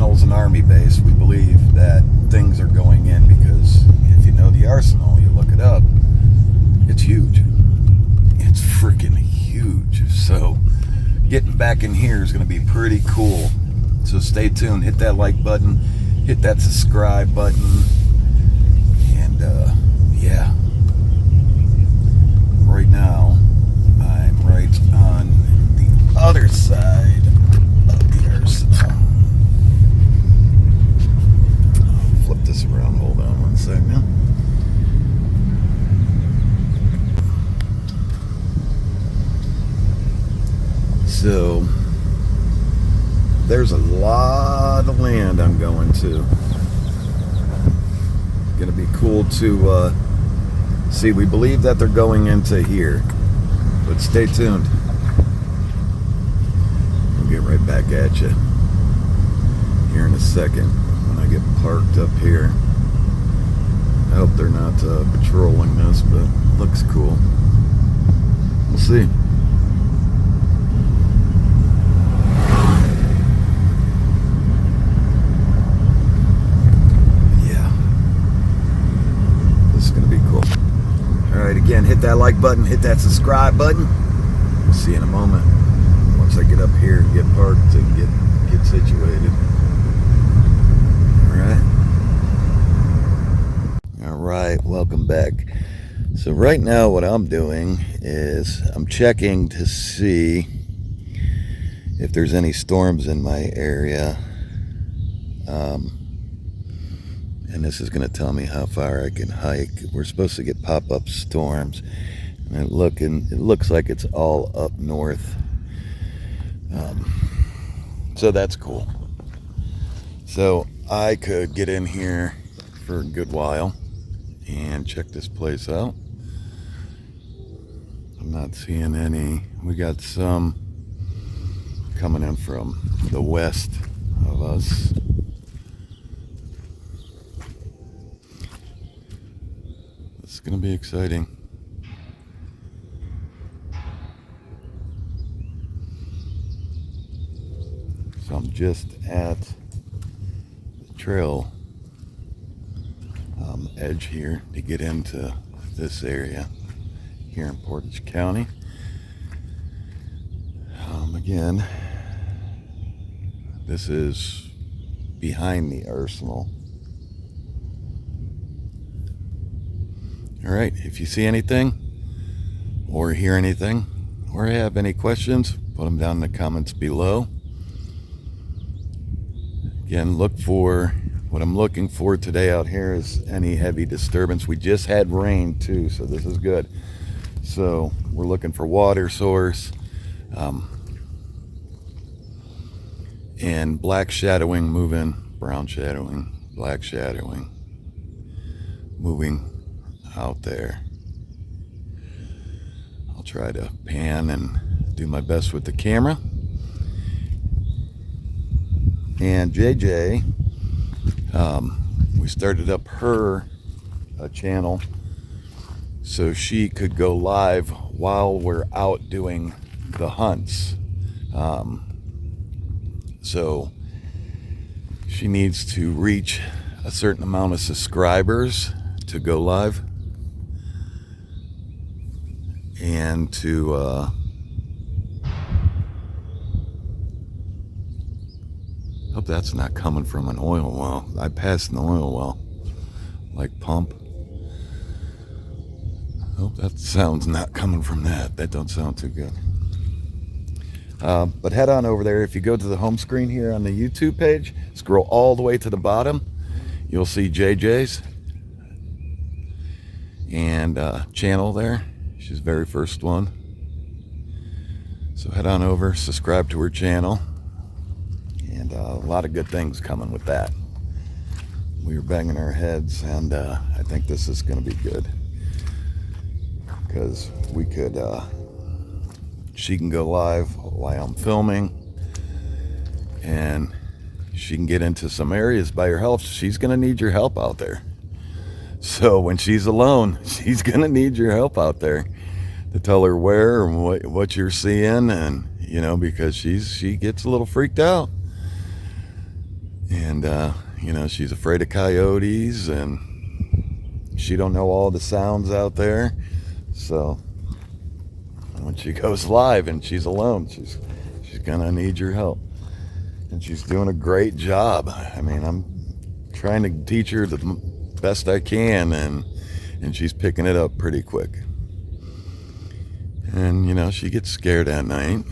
Arsenal's an army base. We believe that things are going in because if you know the Arsenal, you look it up, it's huge. It's freaking huge. So getting back in here is going to be pretty cool. So stay tuned. Hit that like button. Hit that subscribe button. And yeah. Right now, I'm right on the other side of the Arsenal. I'll flip this around. Hold on one second. So, there's a lot of land I'm going to. Gonna be cool to see. We believe that they're going into here, but stay tuned. We'll get right back at you here in a second when I get parked up here. I hope they're not patrolling this, but it looks cool. We'll see. Again, hit that like button, hit that subscribe button. We'll see you in a moment. Once I get up here and get parked and get situated. All right, welcome back. So right now what I'm doing is I'm checking to see if there's any storms in my area. And this is going to tell me how far I can hike. We're supposed to get pop-up storms, and it looks like it's all up north. So that's cool. So I could get in here for a good while and check this place out. I'm not seeing any. We got some coming in from the west of us. It's going to be exciting. So I'm just at the trail edge here to get into this area here in Portage County. Again, this is behind the Arsenal. All right, if you see anything or hear anything or have any questions, put them down in the comments below. Again, look for what I'm looking for today out here is any heavy disturbance. We just had rain too, so this is good. So we're looking for water source and black shadowing moving, brown shadowing, black shadowing moving out there. I'll try to pan and do my best with the camera. And JJ, we started up her channel so she could go live while we're out doing the hunts. So she needs to reach a certain amount of subscribers to go live. And to hope that's not coming from an oil well. I passed an oil well, like pump. Hope that sound's not coming from that. That don't sound too good. But head on over there. If you go to the home screen here on the YouTube page, scroll all the way to the bottom, you'll see JJ's and channel there. She's the very first one. So head on over, subscribe to her channel, and a lot of good things coming with that. We were banging our heads, and I think this is going to be good because we could. She can go live while I'm filming, and she can get into some areas by herself. She's going to need your help out there. So when she's alone, she's gonna need your help out there to tell her where and what you're seeing, and you know, because she gets a little freaked out. And, she's afraid of coyotes, and she don't know all the sounds out there. So when she goes live and she's alone, she's gonna need your help. And she's doing a great job. I mean, I'm trying to teach her the best I can, and she's picking it up pretty quick. And she gets scared at night,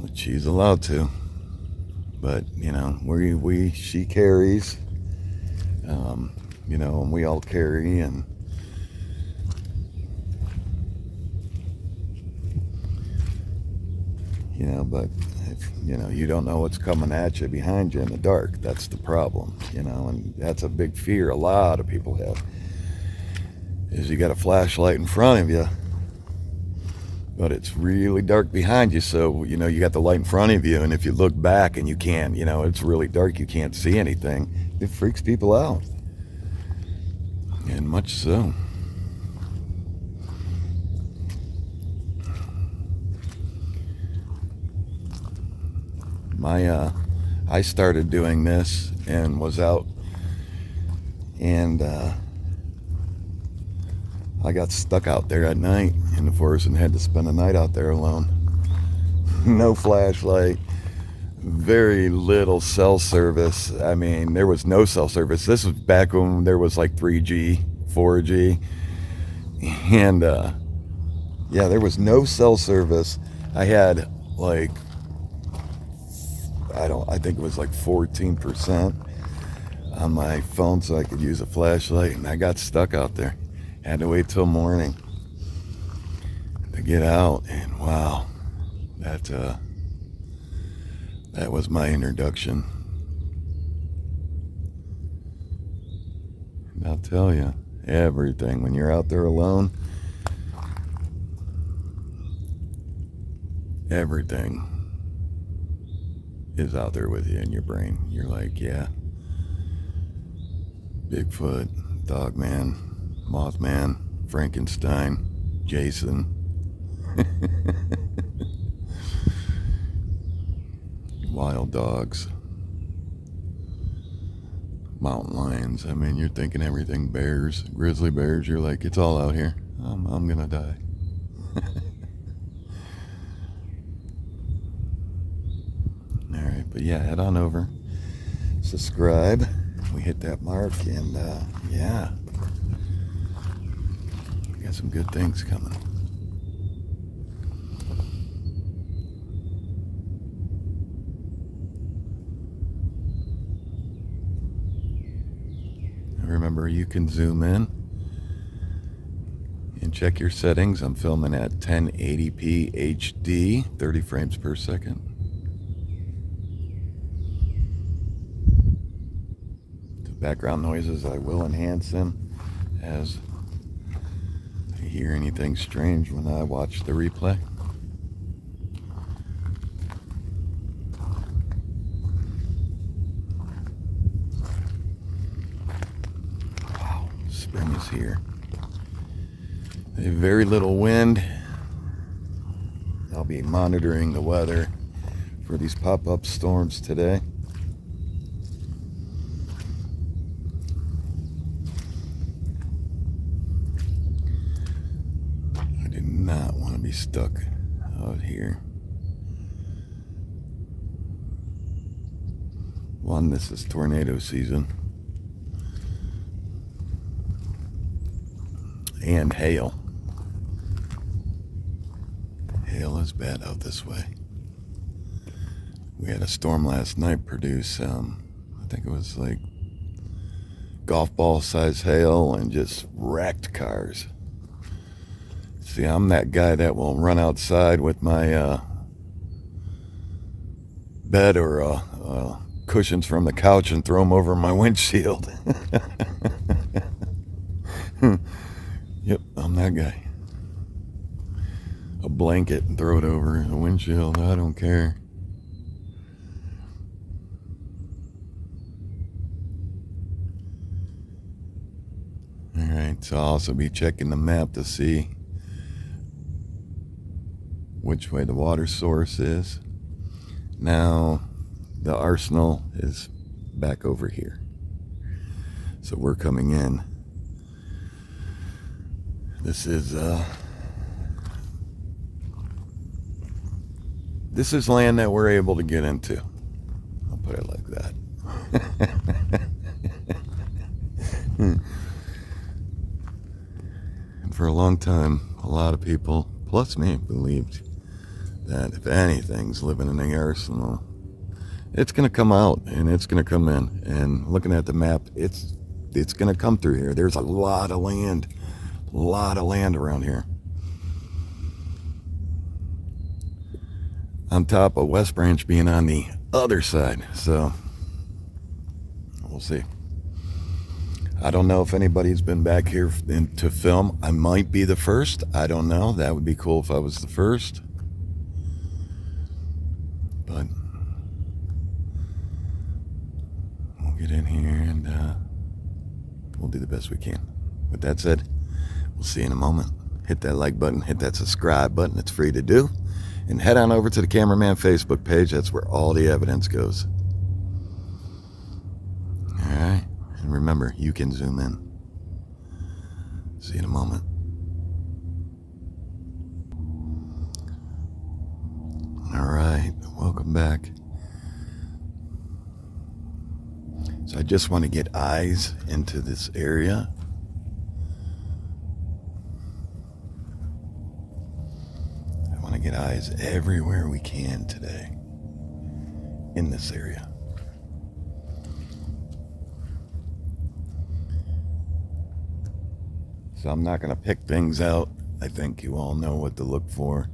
which she's allowed to. But she carries, and we all carry, and but if you don't know what's coming at you behind you in the dark, that's the problem. And that's a big fear a lot of people have, is you got a flashlight in front of you, but it's really dark behind you. So you got the light in front of you, and if you look back and you can't, it's really dark, you can't see anything, it freaks people out, and much so. I started doing this and was out, and I got stuck out there at night in the forest and had to spend a night out there alone. No flashlight, very little cell service. I mean, there was no cell service. This was back when there was like 3G, 4G, and there was no cell service. I had like, I think it was like 14% on my phone so I could use a flashlight, and I got stuck out there. Had to wait till morning to get out, and wow, that was my introduction. And I'll tell you, everything, when you're out there alone, everything is out there with you in your brain. You're like, yeah, Bigfoot, Dogman, Mothman, Frankenstein, Jason. Wild dogs, mountain lions. I mean, you're thinking everything. Bears, grizzly bears. You're like, it's all out here. I'm gonna die. All right, but yeah, head on over, subscribe. We hit that mark, and we got some good things coming. Remember, you can zoom in and check your settings. I'm filming at 1080p HD, 30 frames per second. The background noises, I will enhance them as I hear anything strange when I watch the replay. Spring is here. Very little wind. I'll be monitoring the weather for these pop-up storms today. I do not want to be stuck out here. One, this is tornado season. And hail. Hail is bad out this way. We had a storm last night produce, I think it was like golf ball size hail, and just wrecked cars. See, I'm that guy that will run outside with my bed or cushions from the couch and throw them over my windshield. Yep, I'm that guy. A blanket and throw it over the windshield. I don't care. Alright, so I'll also be checking the map to see which way the water source is. Now, the arsenal is back over here. So we're coming in. This is land that we're able to get into. I'll put it like that. And for a long time, a lot of people, plus me, believed that if anything's living in the arsenal, it's going to come out and it's going to come in. And looking at the map, it's going to come through here. There's a lot of land around here. On top of West Branch being on the other side. So we'll see. I don't know if anybody's been back here to film. I might be the first. I don't know. That would be cool if I was the first. But we'll get in here and we'll do the best we can. With that said, we'll see you in a moment. Hit that like button. Hit that subscribe button. It's free to do. And head on over to the Cameraman Facebook page. That's where all the evidence goes. Alright. And remember, you can zoom in. See you in a moment. Alright. Welcome back. So I just want to get eyes into this area. Get eyes everywhere we can today in this area. So I'm not going to pick things out. I think you all know what to look for.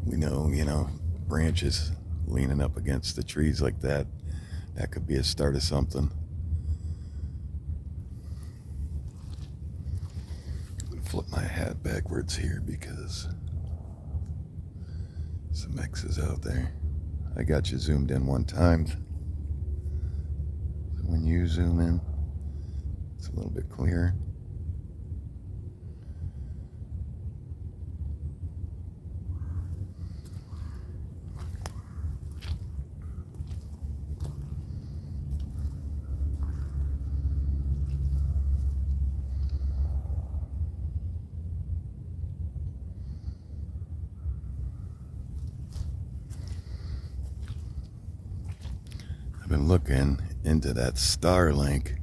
We know, branches leaning up against the trees like that. That could be a start of something. Flip my hat backwards here because some X's out there. I got you zoomed in one time. So when you zoom in, it's a little bit clearer. I've been looking into that Starlink.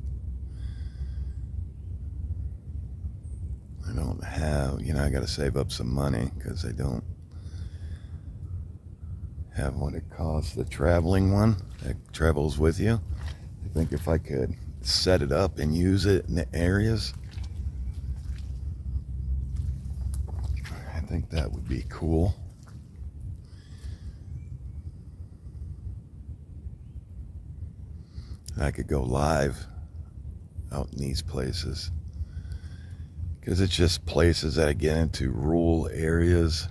I don't have, I got to save up some money because I don't have what it costs, the traveling one that travels with you. I think if I could set it up and use it in the areas, I think that would be cool. I could go live out in these places because it's just places that I get into, rural areas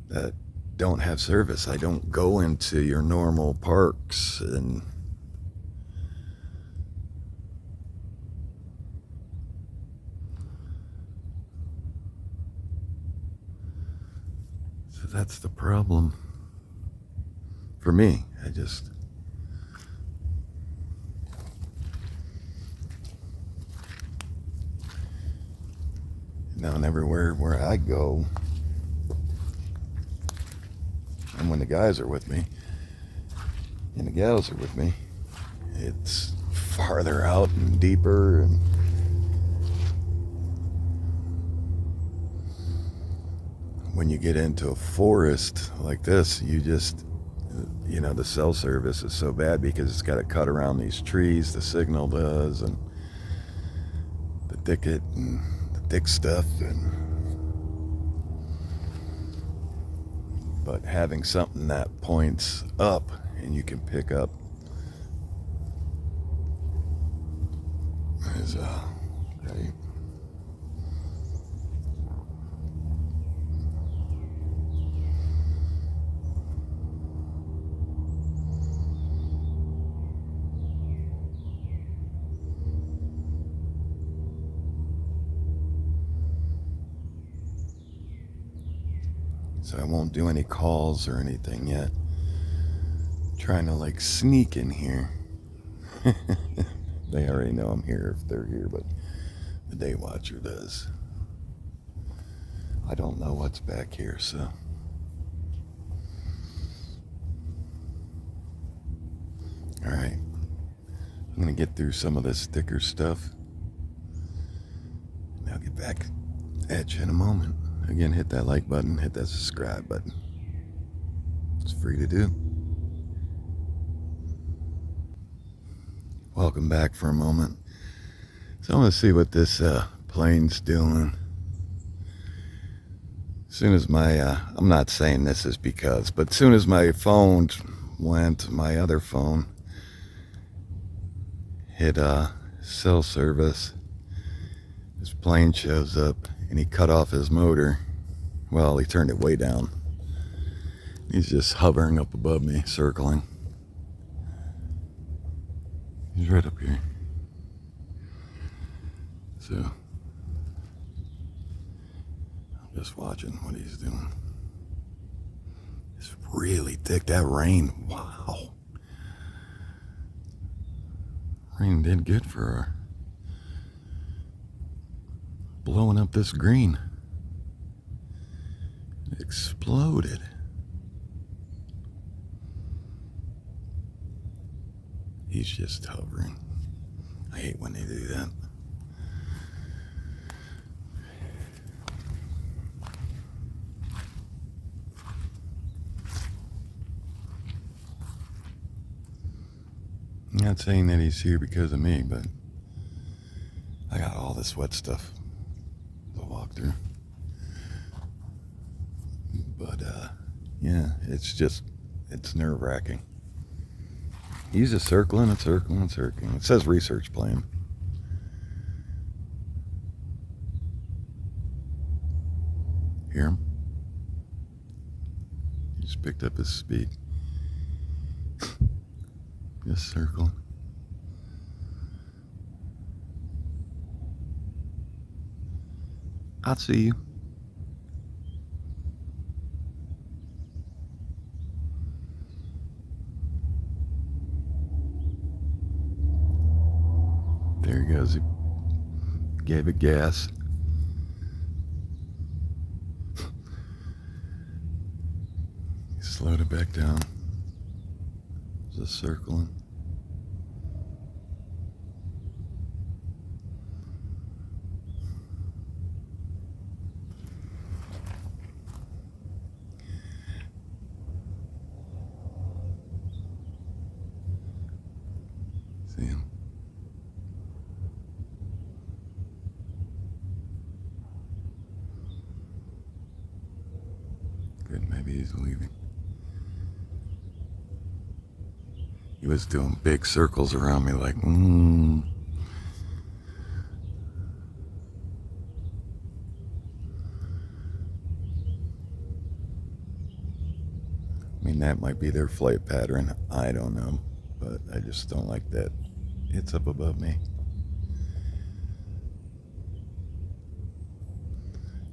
that don't have service. I don't go into your normal parks and so that's the problem for me. Down everywhere where I go, and when the guys are with me and the gals are with me, it's farther out and deeper, and when you get into a forest like this, you just, the cell service is so bad because it's got to cut around these trees, the signal does, and the thicket and thick stuff, but having something that points up and you can pick up is great. So I won't do any calls or anything yet. trying to like sneak in here. They already know I'm here if they're here, but the day watcher does. I don't know what's back here, so. Alright. I'm going to get through some of this sticker stuff. And I'll get back at you in a moment. Again, hit that like button, hit that subscribe button. It's free to do. Welcome back for a moment. So I want to see what this plane's doing. As soon as my, I'm not saying this is because, but as soon as my phone went, my other phone hit cell service, this plane shows up and he cut off his motor. Well, he turned it way down. He's just hovering up above me, circling. He's right up here. So, I'm just watching what he's doing. It's really thick, that rain. Wow. Rain did good for blowing up this green. It exploded. He's just hovering. I hate when they do that. I'm not saying that he's here because of me, but I got all this wet stuff to walk through. But, yeah, it's nerve-wracking. He's just circling and circling and circling. It says research plan. Hear him? He just picked up his speed. Just circling. I'll see you. There he goes. He gave it gas. He slowed it back down. Just circling. See him? Good, maybe he's leaving. He was doing big circles around me like, I mean, that might be their flight pattern. I don't know. But I just don't like that. It's up above me.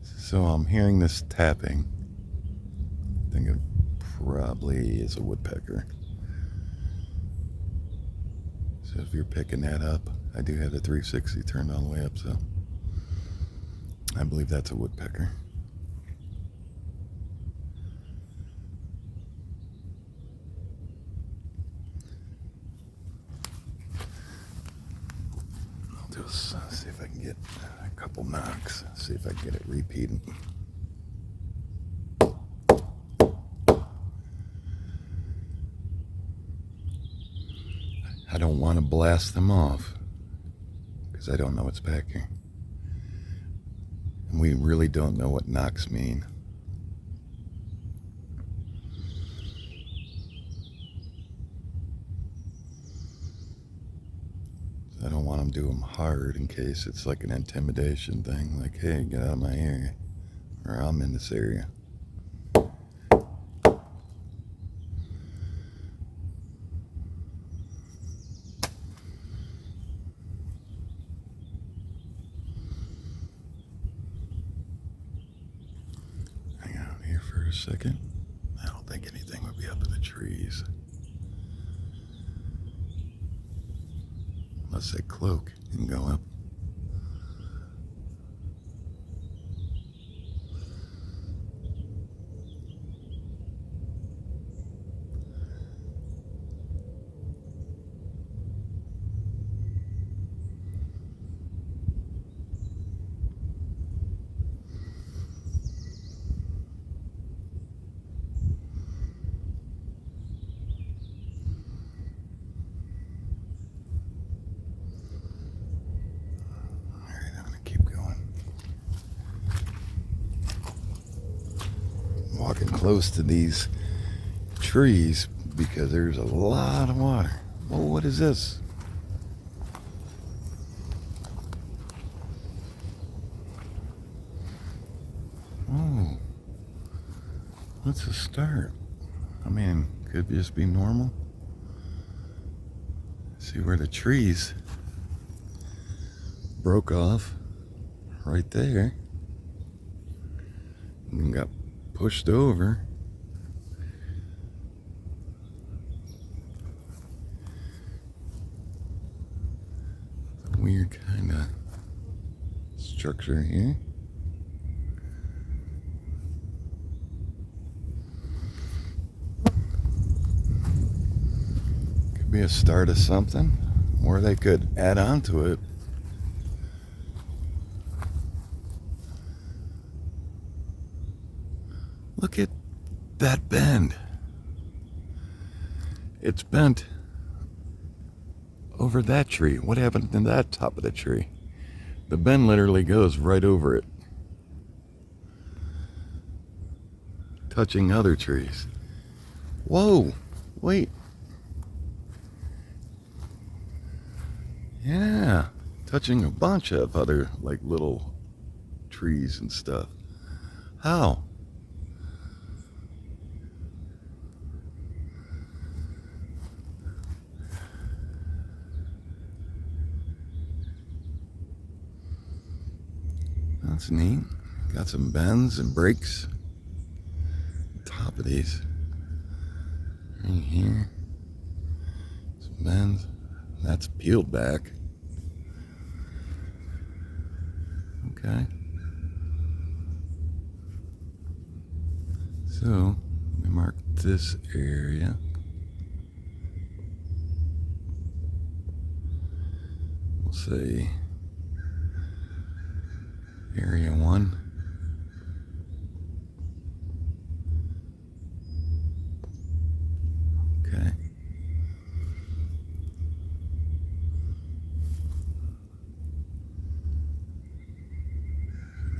So I'm hearing this tapping. I think it probably is a woodpecker. So if you're picking that up, I do have the 360 turned all the way up, so I believe that's a woodpecker. I'll just see if I can get a couple knocks, see if I can get it repeating. I don't want to blast them off because I don't know what's back here. And we really don't know what knocks mean. I don't want them to do them hard in case it's like an intimidation thing. Like, hey, get out of my area. Or I'm in this area. Hang out here for a second. I don't think anything would be up in the trees. Let's say cloak and go up. Walking close to these trees because there's a lot of water. Oh, what is this? Oh, what's a start? I mean, could just be normal. See where the trees broke off right there and got pushed over. It's a weird kind of structure here. Could be a start of something, or they could add on to it. Look at that bend. It's bent over that tree. What happened to that top of the tree? The bend literally goes right over it, touching other trees. Whoa, wait. Yeah, touching a bunch of other like little trees and stuff. How? That's neat. Got some bends and breaks. Top of these. Right here. Some bends. That's peeled back. Okay. So, let me mark this area. We'll say Area 1. Okay.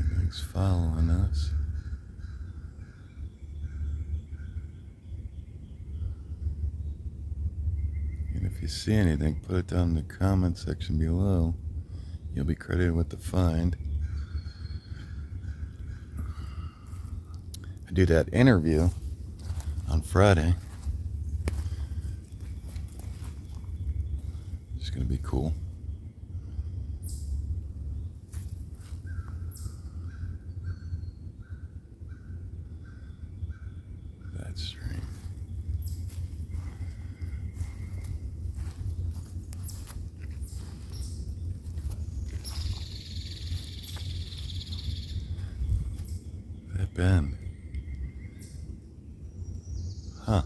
Everything's following us. And if you see anything, put it down in the comment section below. You'll be credited with the find. I do that interview on Friday. It's gonna be cool. That's strange. That bend. Huh.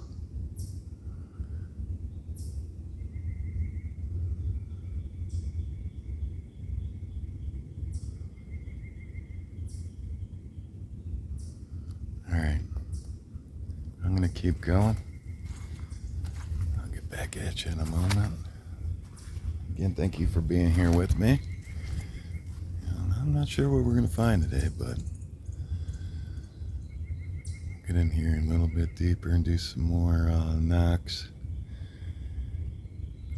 Alright. I'm gonna keep going. I'll get back at you in a moment. Again, thank you for being here with me. I'm not sure what we're gonna find today, but get in here a little bit deeper and do some more knocks.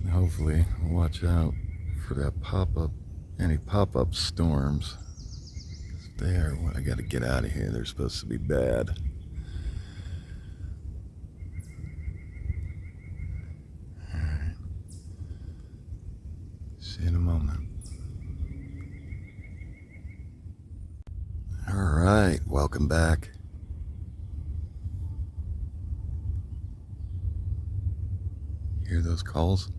And hopefully, watch out for that pop-up, any pop-up storms. They are, I gotta get out of here. They're supposed to be bad. Alright. See you in a moment. Alright, welcome back. Hear those calls?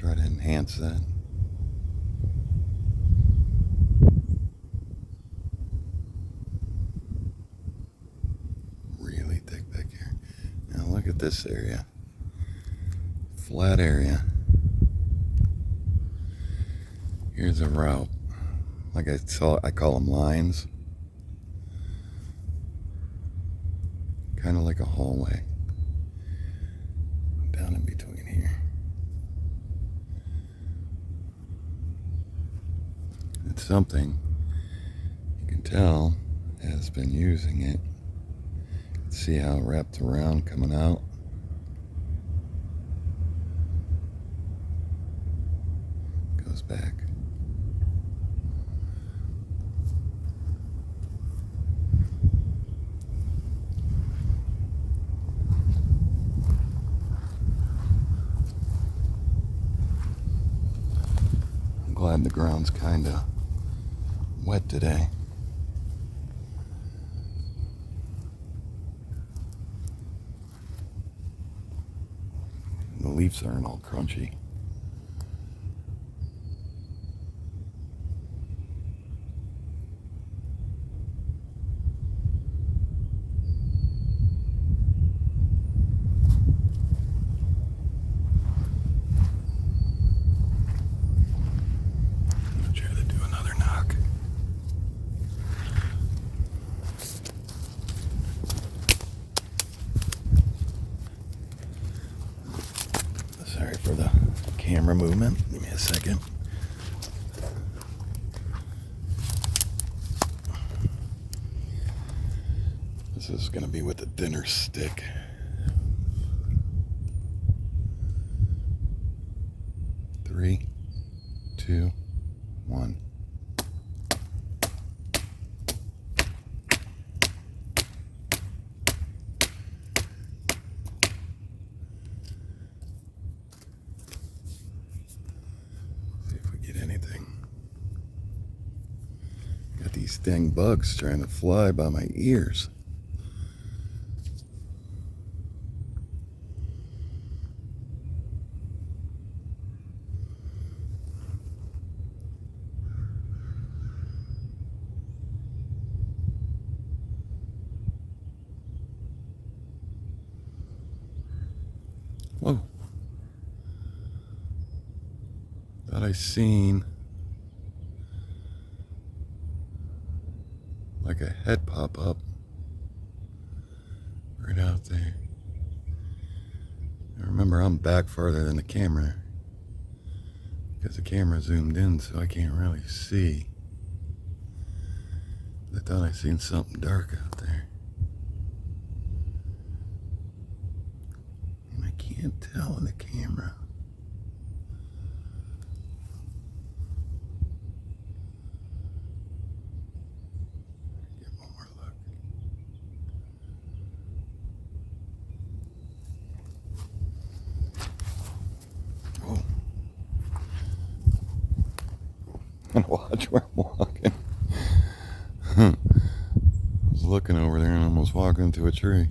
try to enhance that. Really thick back here. Now look at this area. Flat area. Here's a route. Like I call them lines. Kind of like a hallway. Down in between here. It's something you can tell has been using it. See how it wrapped around coming out. Goes back. I'm glad the ground's kind of wet today. The leaves aren't all crunchy. I'll try to do another knock. Sorry for the camera movement. Give me a second. This is going to be with a dinner stick. Three, two, one. These dang bugs trying to fly by my ears. Whoa. Thought I seen like a head pop up right out there. I remember I'm back farther than the camera because the camera zoomed in, so I can't really see. I thought I seen something dark out there. And I can't tell in the camera. And watch where I'm walking. I was looking over there and almost walked into a tree.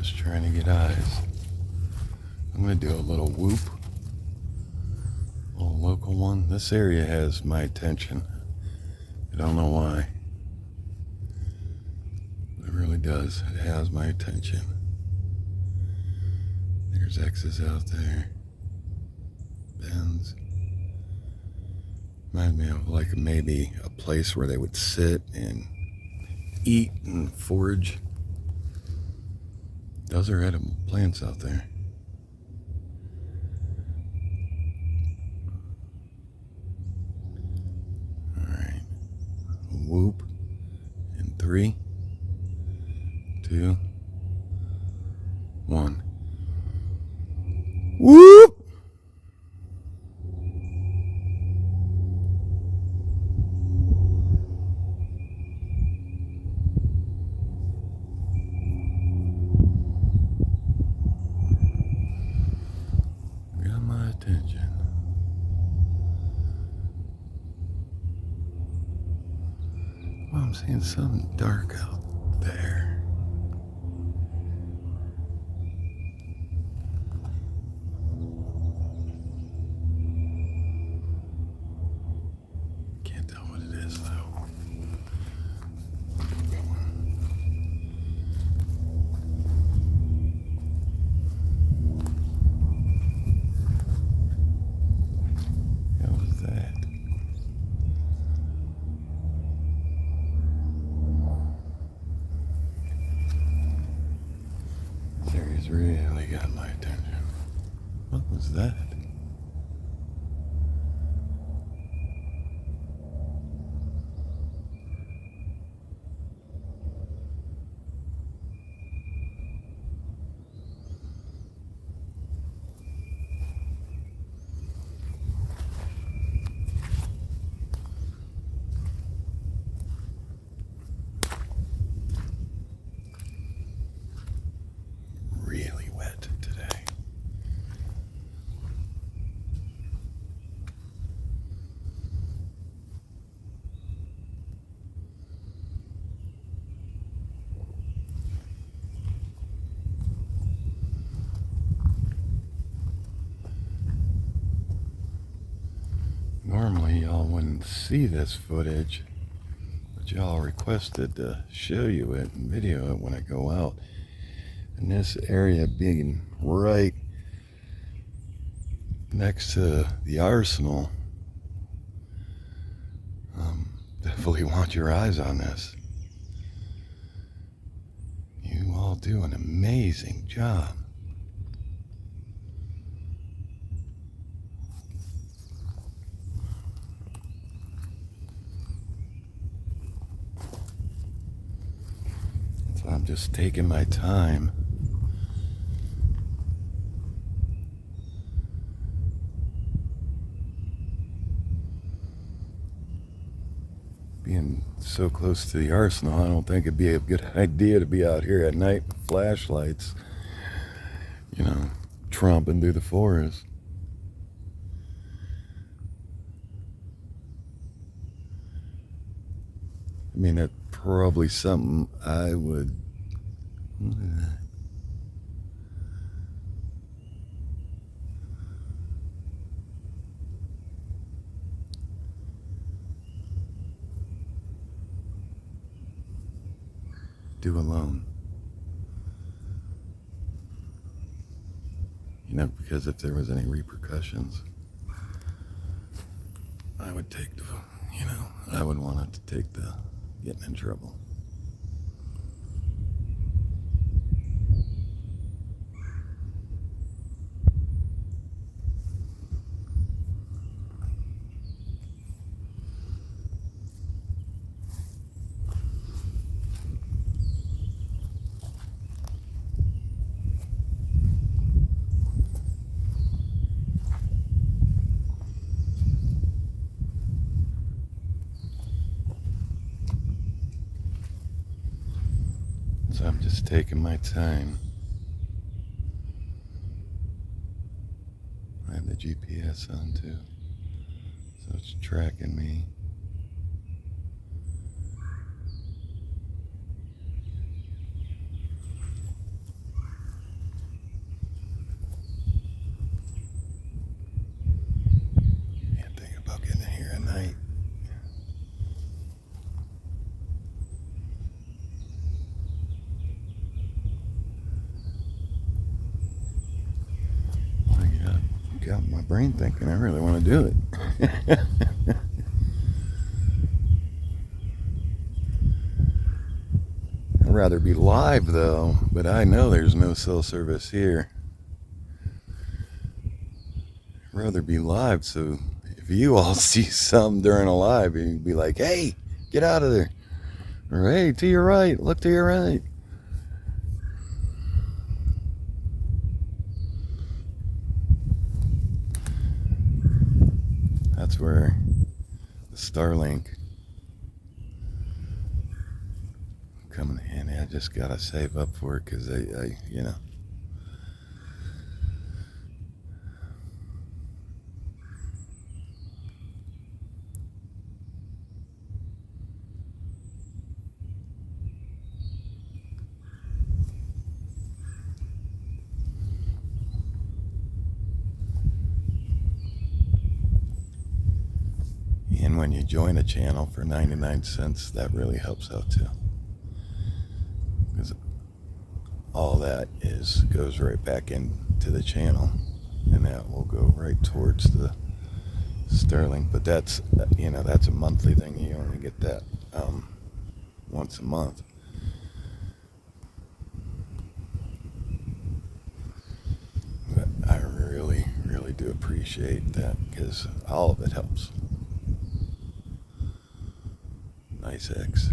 Just trying to get eyes. I'm going to do a little whoop. A little local one. This area has my attention. I don't know why. It really does. It has my attention. There's X's out there. Bends. Reminds me of like maybe a place where they would sit and eat and forage. Those are edible plants out there. Alright. Whoop. In 3, 2, 1. Whoop! Got my attention. Well, I'm seeing something dark out there. Can't tell what it is, though. What was that? Series really got my attention. What was that? Really wet today. Normally y'all wouldn't see this footage, but y'all requested to show you it and video it when I go out. And this area being right next to the arsenal, definitely want your eyes on this. You all do an amazing job. So I'm just taking my time. Being so close to the arsenal, I don't think it'd be a good idea to be out here at night with flashlights, tromping through the forest. I mean, that's probably something I would... do alone. Because if there was any repercussions, I would take the, I would want it to take the getting in trouble. So I'm just taking my time. I have the GPS on too, so it's tracking me. got my brain thinking I really want to do it. I'd rather be live though, but I know there's no cell service here. I'd rather be live, so if you all see something during a live, you'd be like, hey, get out of there. Or hey, to your right, look to your right. That's where the Starlink coming in. I just gotta save up for it because I you know. And when you join a channel for 99 cents, that really helps out too. Because all that goes right back into the channel, and that will go right towards the Sterling. But that's, you know, that's a monthly thing. You only get that once a month. But I really, really do appreciate that because all of it helps. Nice X.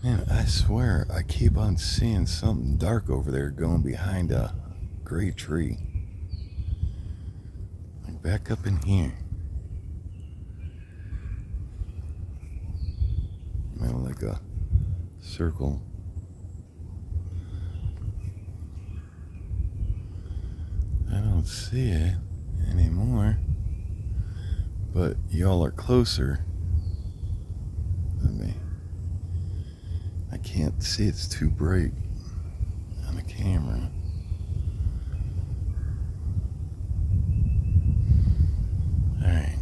Man, I swear I keep on seeing something dark over there going behind a gray tree. Like back up in here. You know, like a circle. I don't see it anymore. But y'all are closer than me. I can't see, it's too bright on the camera. Alright.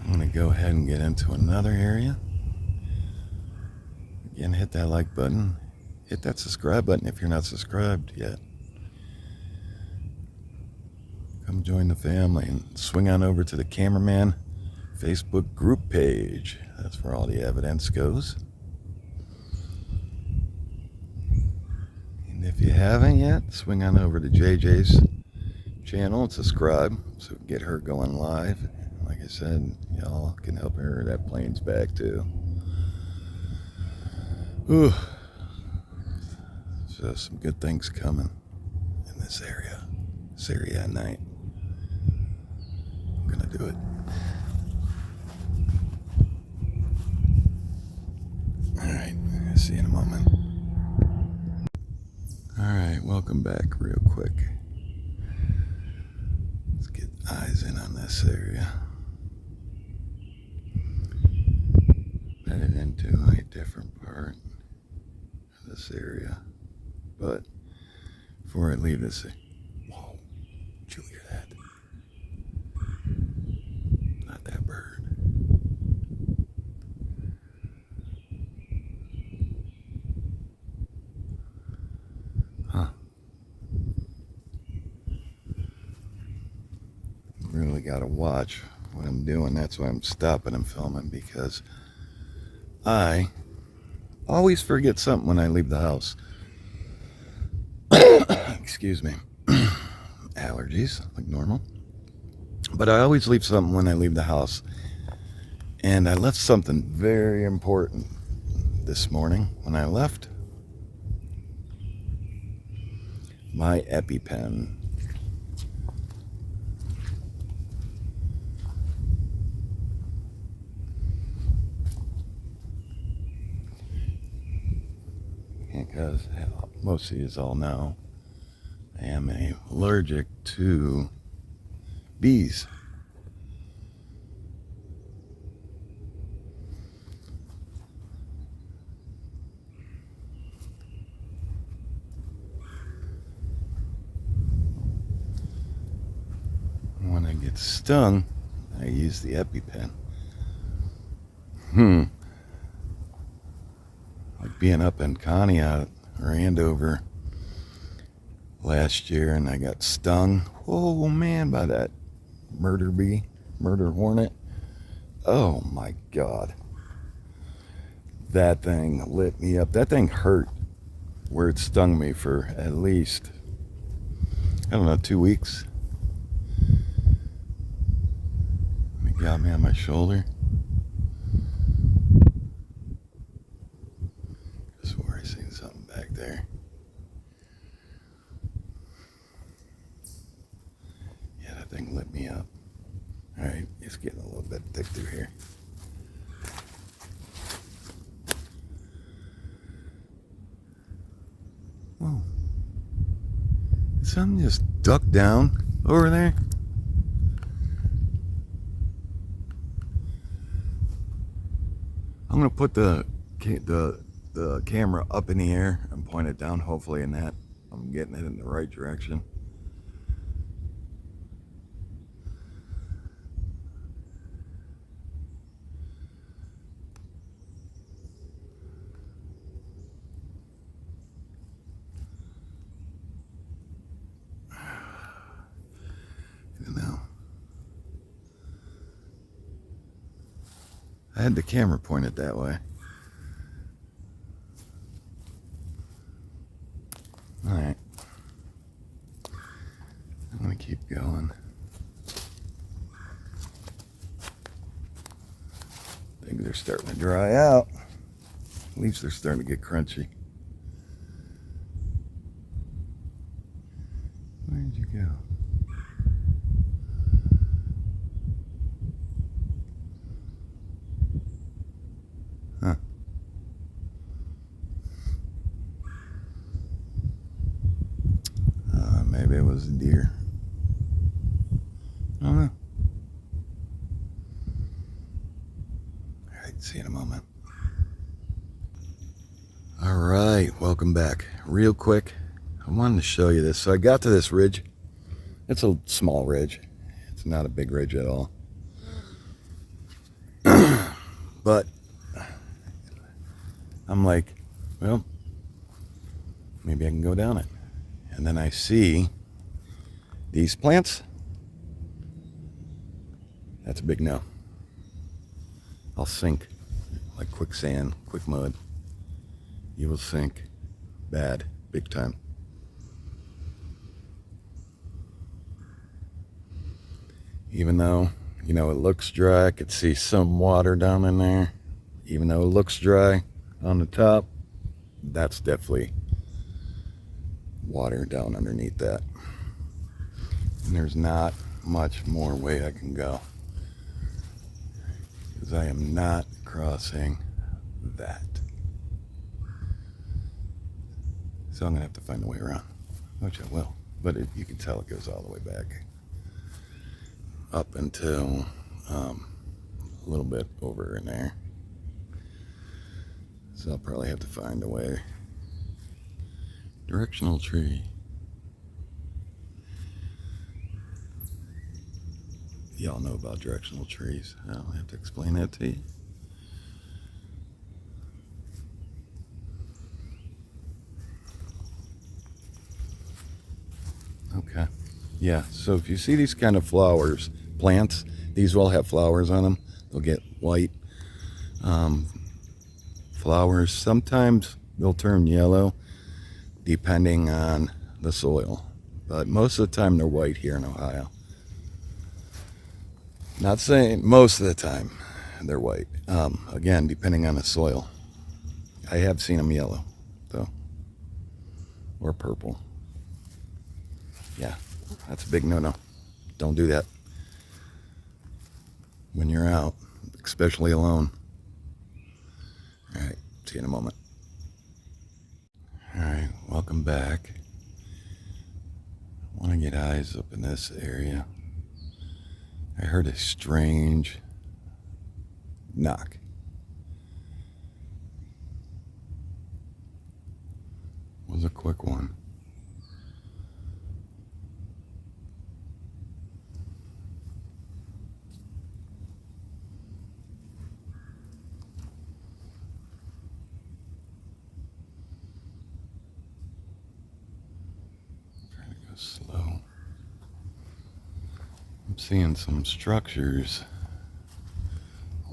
I'm gonna go ahead and get into another area. Again, hit that like button. Hit that subscribe button if you're not subscribed yet. Come join the family and swing on over to the Cameraman Facebook group page. That's where all the evidence goes. And if you haven't yet, swing on over to JJ's channel and subscribe so we can get her going live. Like I said, y'all can help her. That plane's back too. Ooh. So some good things coming in this area. This area at night. I'm gonna do it. Alright, see you in a moment. Alright, welcome back real quick. Let's get eyes in on this area. Headed into a different part of this area. But before I leave this, whoa, did you hear that? Not that bird. Huh. Really gotta watch what I'm doing. That's why I'm stopping and filming, because I always forget something when I leave the house. Excuse me. Allergies, like normal. But I always leave something when I leave the house. And I left something very important this morning when I left. My EpiPen. Because most of you all know I am allergic to bees. When I get stung, I use the EpiPen. Like being up in Conneaut or Andover last year, and I got stung. Oh man, by that murder hornet. Oh my God. That thing lit me up. That thing hurt where it stung me for at least, I don't know, 2 weeks. It got me on my shoulder. I swear I seen something back there. Yeah, that thing lit me up. Alright, it's getting a little bit thick through here. Whoa. Did something just duck down over there? I'm gonna put the camera up in the air and point it down. Hopefully, in that I'm getting it in the right direction. I had the camera pointed that way. Alright. I'm going to keep going. Things are starting to dry out. Leaves are starting to get crunchy. Where did you go? Huh. Maybe it was a deer. I don't know. Alright, see you in a moment. Alright, welcome back. Real quick, I wanted to show you this. So I got to this ridge. It's a small ridge. It's not a big ridge at all. But I'm like, well, maybe I can go down it. And then I see these plants. That's a big no. I'll sink like quicksand, quick mud. You will sink bad, big time. Even though, you know, it looks dry, I could see some water down in there. Even though it looks dry on the top, that's definitely water down underneath that. And there's not much more way I can go, because I am not crossing that. So I'm gonna have to find a way around, which I will. But you can tell it goes all the way back up until a little bit over in there. So I'll probably have to find a way. Directional tree. Y'all know about directional trees. I don't have to explain that to you. Okay. Yeah, so if you see these kind of flowers, plants, these will have flowers on them. They'll get white flowers. Sometimes they'll turn yellow depending on the soil. But most of the time they're white here in Ohio. Not saying most of the time they're white. Again, depending on the soil. I have seen them yellow, though. Or purple. Yeah, that's a big no-no. Don't do that when you're out, especially alone. All right, see you in a moment. All right, welcome back. I want to get eyes up in this area. I heard a strange knock. It was a quick one. Slow. I'm seeing some structures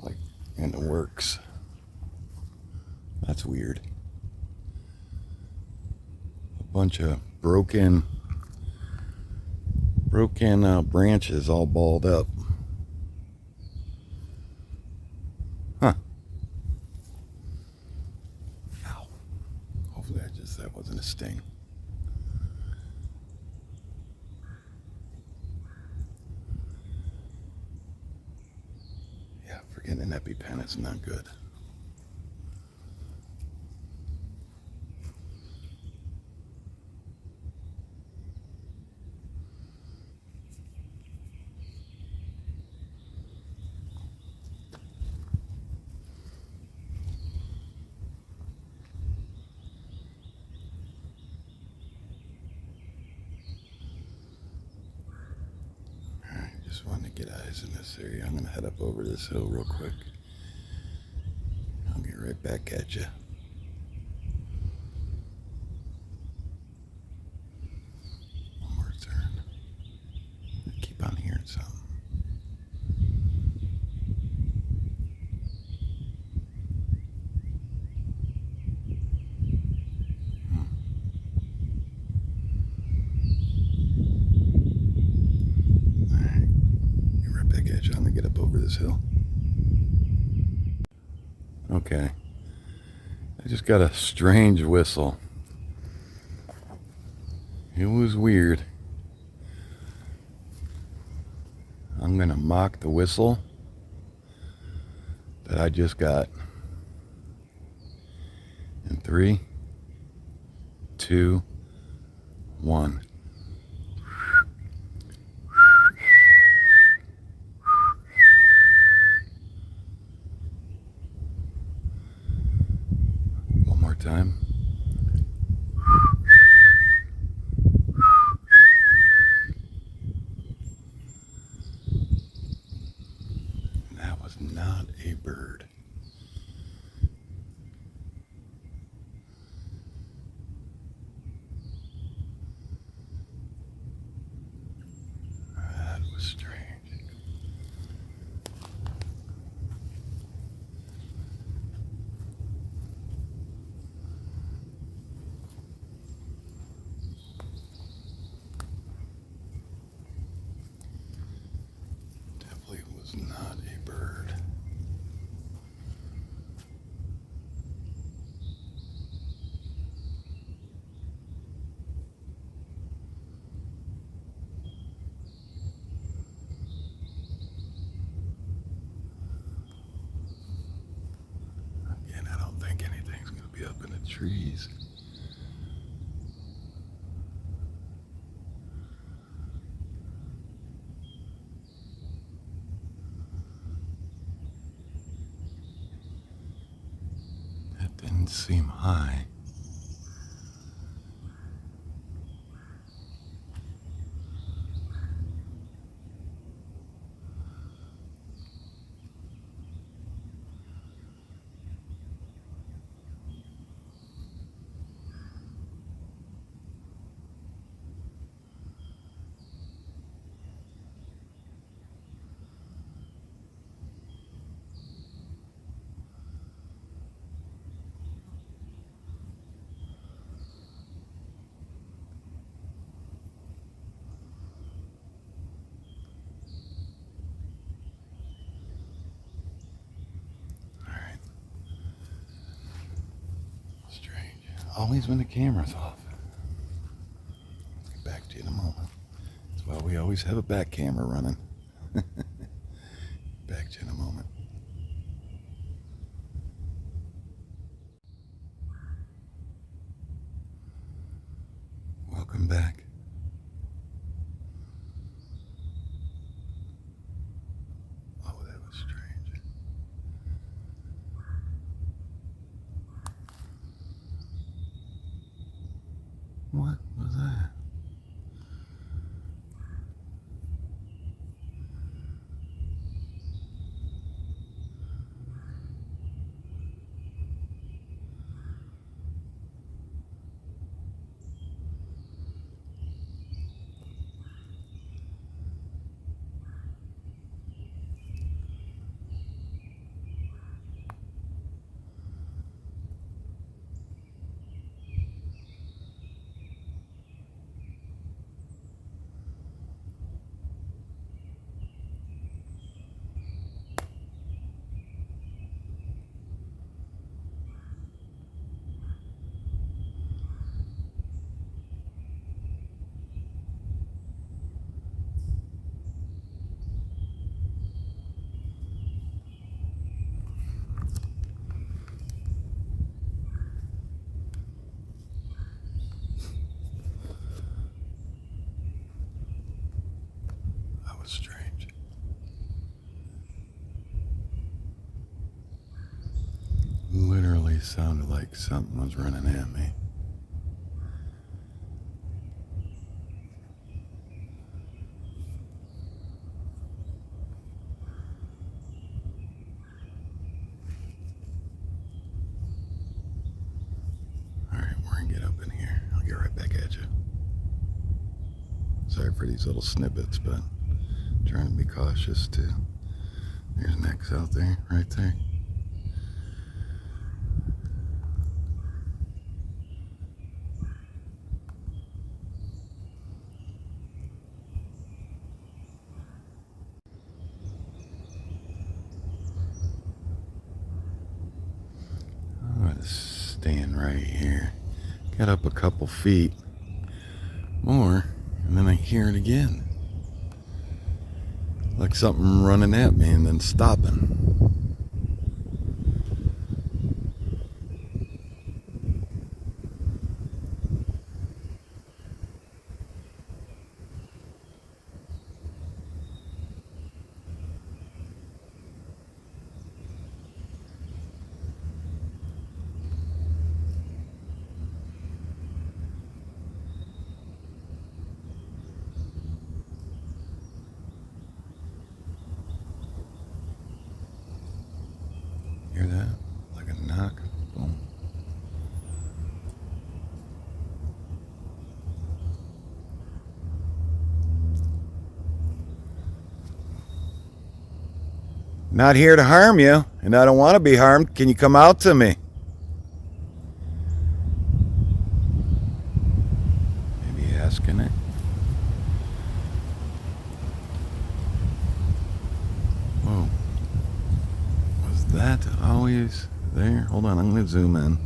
like in the works. That's weird. A bunch of broken branches all balled up. Huh. Ow. Hopefully that wasn't a sting. Yeah, forgetting an EpiPen is not good. Just wanted to get eyes in this area. I'm going to head up over this hill real quick. I'll get right back at you. One more turn. Keep on hearing something. Alright. Get right back at you. I'm going to get up over this hill. Okay. I just got a strange whistle. It was weird. I'm going to mock the whistle that I just got. In 3, 2, 1. One more time. That was not a bird. That was strange. Definitely was not a bird. Again, I don't think anything's going to be up in the trees. That didn't seem high. Always when the camera's off. I'll get back to you in a moment. That's why we always have a back camera running. Back to you in a moment. Welcome back. Oh, that was strange. What was that? sounded like something was running at me. Alright, we're gonna get up in here. I'll get right back at you. Sorry for these little snippets, but I'm trying to be cautious too. There's necks out there, right there. I'm gonna stand right here. Get up a couple feet more, and then I hear it again. Like something running at me and then stopping. Hear that? Like a knock. Boom. Not here to harm you, and I don't want to be harmed. Can you come out to me? Maybe asking it. Whoa. Was that always there? Hold on, I'm going to zoom in.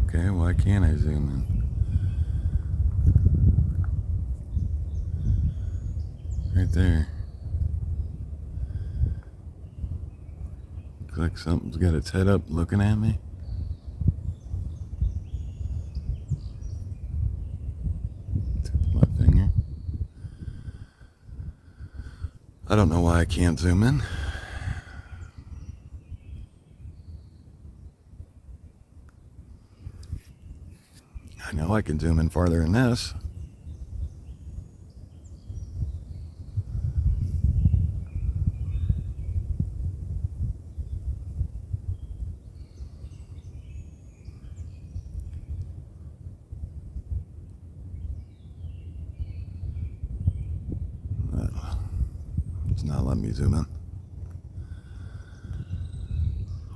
Okay, why can't I zoom in? Right there. Looks like something's got its head up looking at me. Tip of my finger. I don't know why I can't zoom in. I know I can zoom in farther than this. It's not letting me zoom in.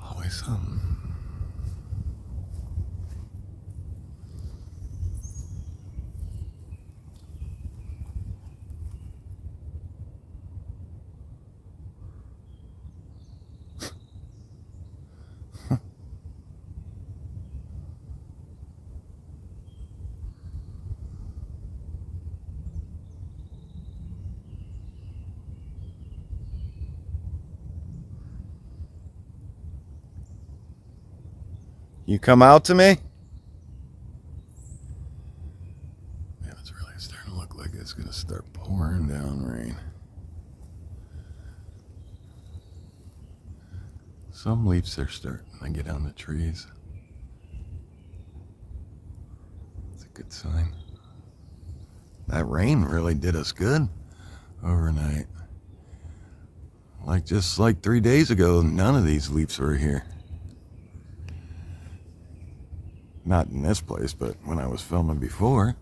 Always something. You come out to me? Yeah, it's really starting to look like it's going to start pouring down rain. Some leaves are starting to get on the trees. It's a good sign. That rain really did us good overnight. Just like 3 days ago, none of these leaves were here. Not in this place, but when I was filming before.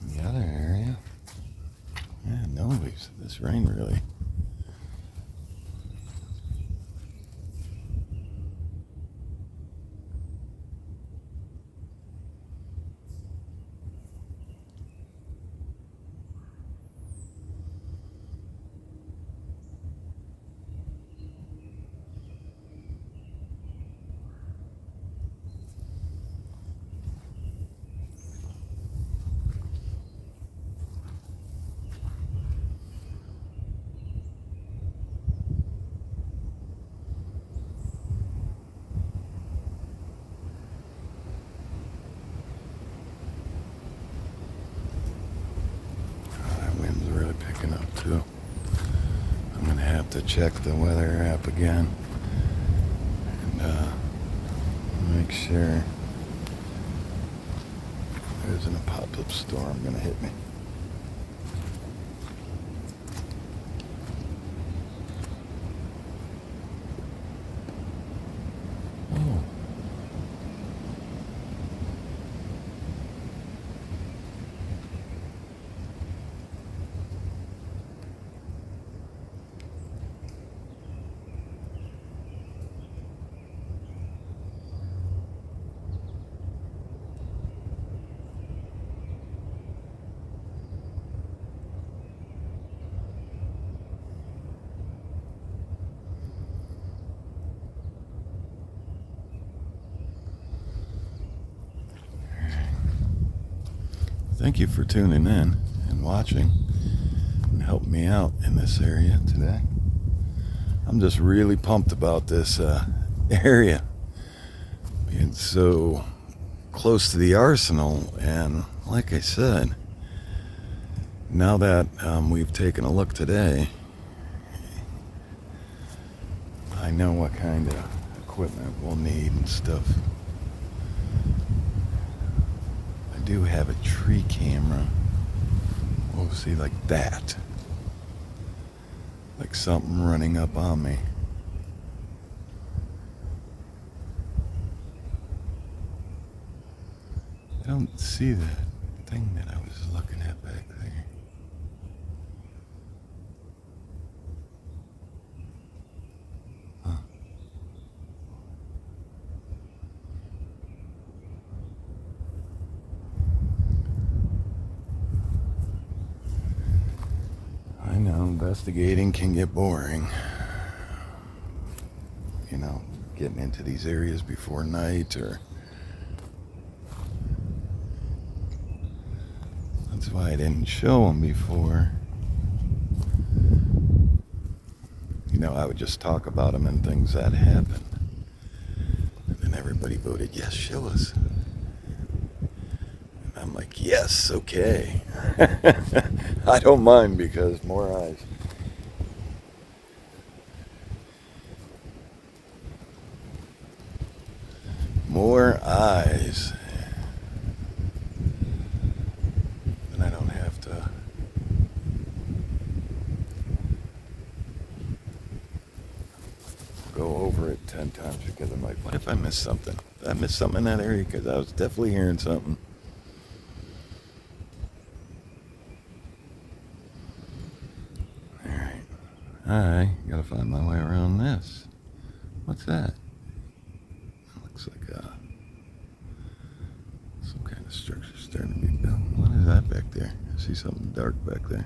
The other area, yeah, no leaves. This rain really. out to check the weather app again and make sure there isn't a pop-up storm gonna hit me. Oh. Thank you for tuning in and watching and helping me out in this area today. I'm just really pumped about this area being so close to the arsenal, and like I said, now that we've taken a look today, I know what kind of equipment we'll need and stuff. I do have a tree camera. We'll see, like that. Like something running up on me. I don't see that thing that I was looking at back there. Huh. I know investigating can get boring. You know, getting into these areas before night, or that's why I didn't show them before. You know, I would just talk about them and things that happened. And then everybody voted, yes, show us. And I'm like, yes, okay. I don't mind, because more eyes. More eyes. And I don't have to go over it 10 times, because I'm like, what if I missed something? Did I miss something in that area? Because I was definitely hearing something. Alright. I gotta find my way around this. What's that? It looks like some kind of structure starting to be built. What is that back there? I see something dark back there.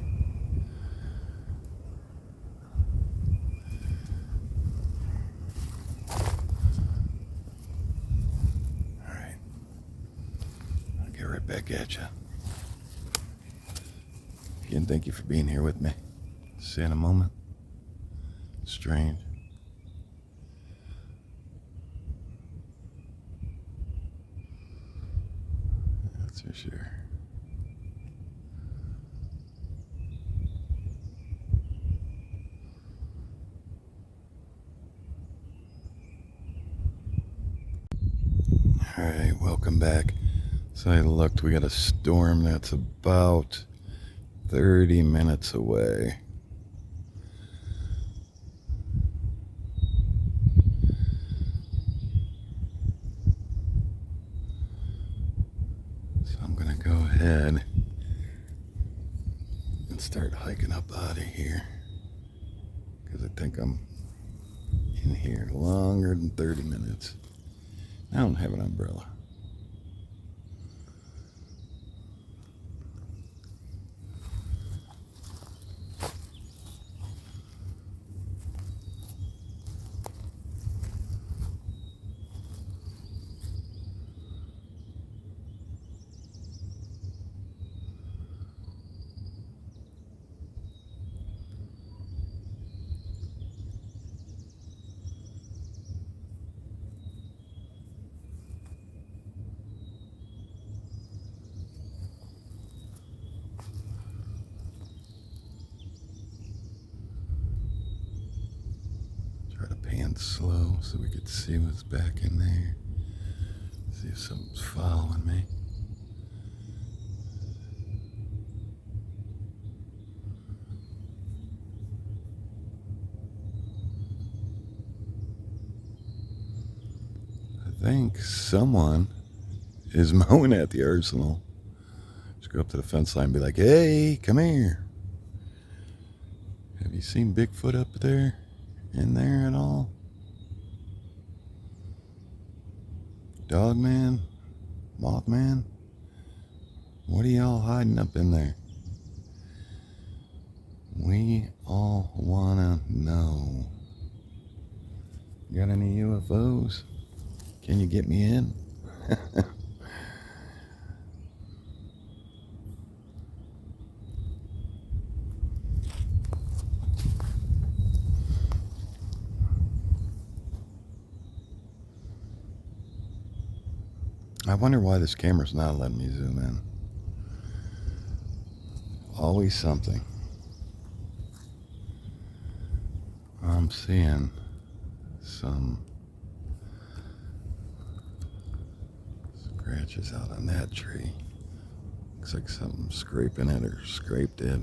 Alright. I'll get right back at you. Again, thank you for being here with me. See you in a moment. Strange. That's for sure. Alright, welcome back. So I looked, we got a storm that's about 30 minutes away. So I'm gonna go ahead and start hiking up out of here, because I think I'm in here longer than 30 minutes. I don't have an umbrella. went slow so we could see what's back in there. See if something's following me. I think someone is mowing at the arsenal. Just go up to the fence line and be like, hey, come here. Have you seen Bigfoot up there? In there at all? Dogman? Mothman? What are y'all hiding up in there? We all wanna know. Got any UFOs? Can you get me in? I wonder why this camera's not letting me zoom in. Always something. I'm seeing some scratches out on that tree. Looks like something scraping it or scraped it.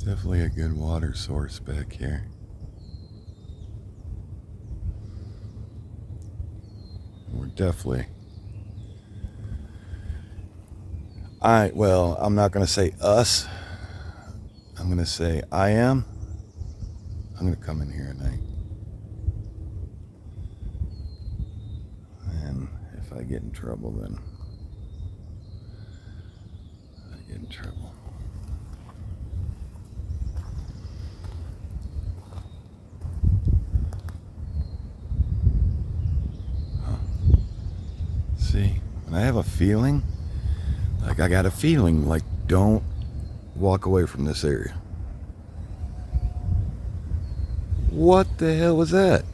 Definitely a good water source back here. We're definitely... I'm not going to say us. I'm going to say I am. I'm going to come in here at night. And if I get in trouble, then I get in trouble. See, when I have a feeling, like I got a feeling, like don't walk away from this area. What the hell was that?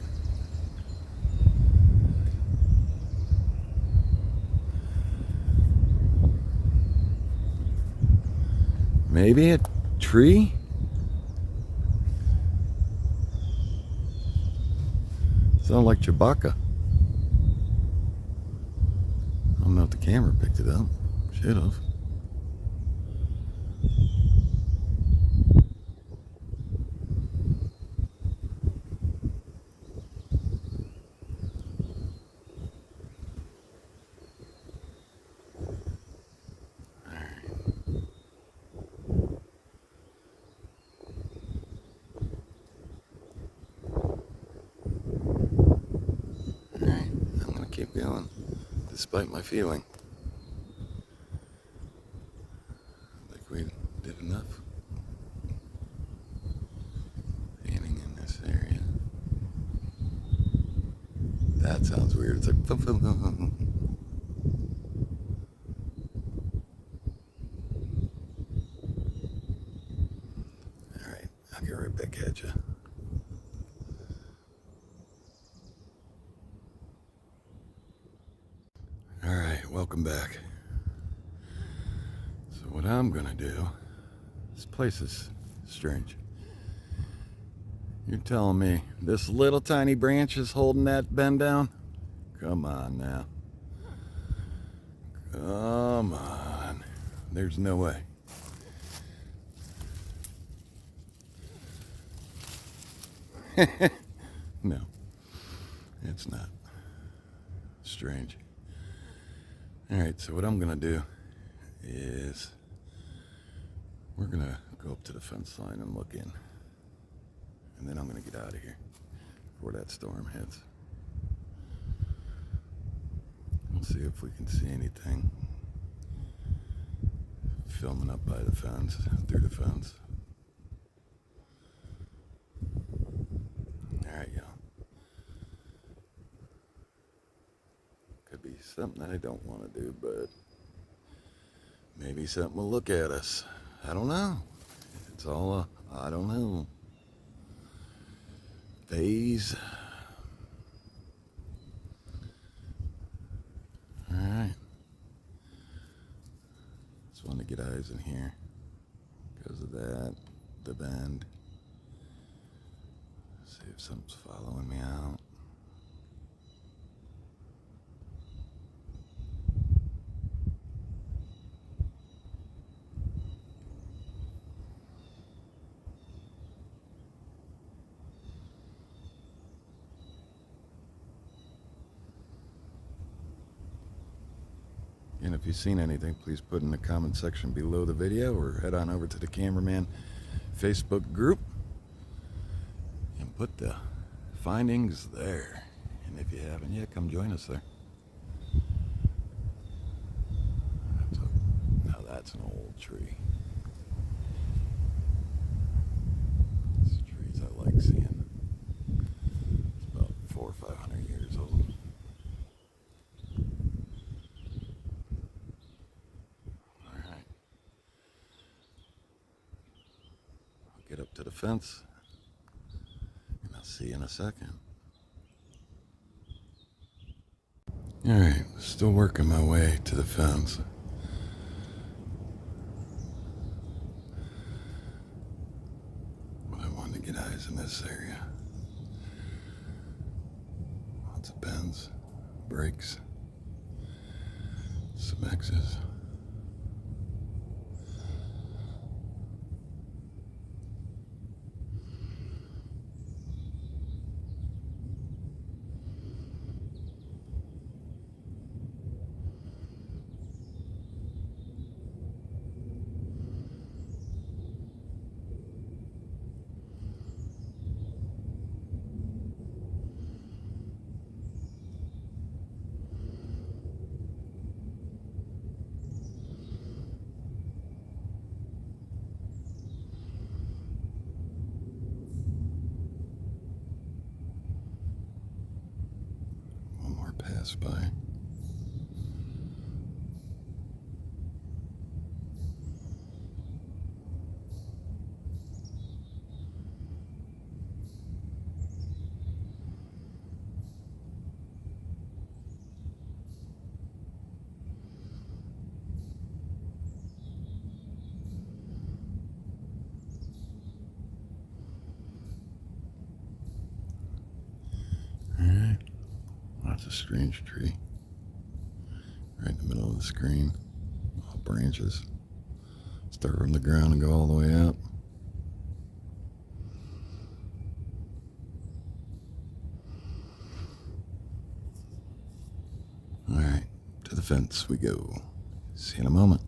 Maybe a tree? Sounded like Chewbacca. I don't know if the camera picked it up. Should have. Alright, I'm gonna keep going, despite my feeling. I think we did enough painting in this area. That sounds weird. It's like... Alright, I'll get right back at you. Alright, welcome back. So what I'm gonna do, this place is strange. You're telling me this little tiny branch is holding that bend down? Come on now. Come on. There's no way. No, it's not. Strange. Alright, so what I'm gonna do is we're gonna go up to the fence line and look in. And then I'm gonna get out of here before that storm hits. We'll see if we can see anything filming up by the fence, through the fence. Alright, y'all. Could be something that I don't want to do, but maybe something will look at us. I don't know. It's all I don't know phase. to get eyes in here because of that, the bend. See if something's following me out. And if you've seen anything, please put in the comment section below the video or head on over to the Cameraman Facebook group and put the findings there. And if you haven't yet, come join us there. Now that's an old tree. These trees I like seeing. It's about 400 or 500 years old. Get up to the fence, and I'll see you in a second. Alright, still working my way to the fence. But I wanted to get eyes in this area. Lots of bends, breaks, some X's. Pass by. That's a strange tree. Right in the middle of the screen. All branches. Start from the ground and go all the way up. Alright, to the fence we go. See you in a moment.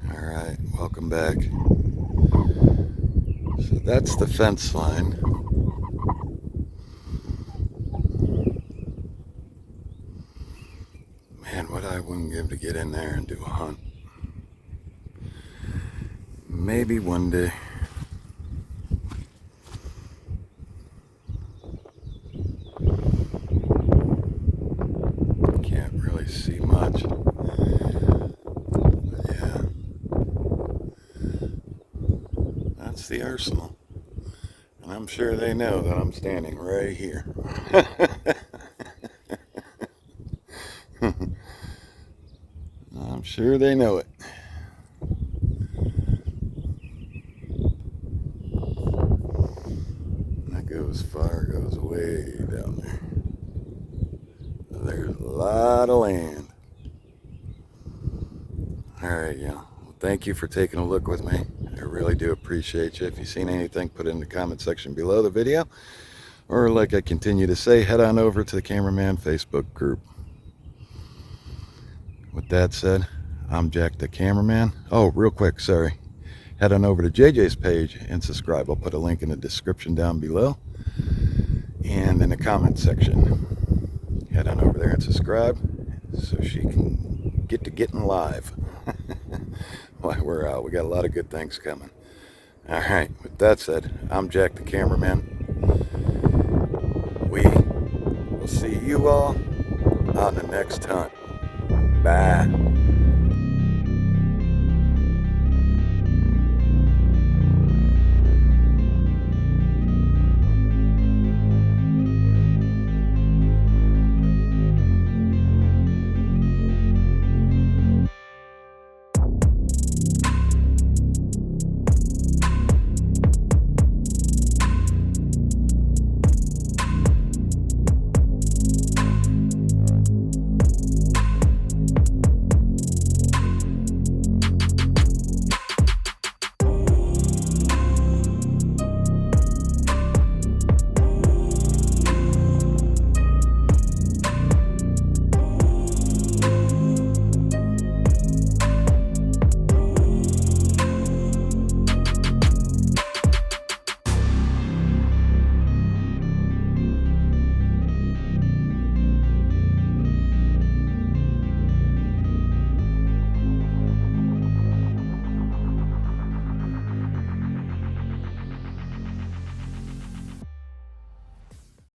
Alright, welcome back. So that's the fence line. Man, what I wouldn't give to get in there and do a hunt. Maybe one day. Can't really see much. But yeah. That's the arsenal. And I'm sure they know that I'm standing right here. I'm sure they know it. That goes far, goes way down there. There's a lot of land. Alright, y'all. Well, thank you for taking a look with me. I really do appreciate you. If you've seen anything, put it in the comment section below the video. Or like I continue to say, head on over to the Cameraman Facebook group. With that said, I'm Jack the Cameraman. Oh, real quick, sorry. Head on over to JJ's page and subscribe. I'll put a link in the description down below and in the comment section. Head on over there and subscribe so she can get to getting live. While we're out, we got a lot of good things coming. Alright, with that said, I'm Jack the Cameraman. We will see you all on the next hunt. Bye.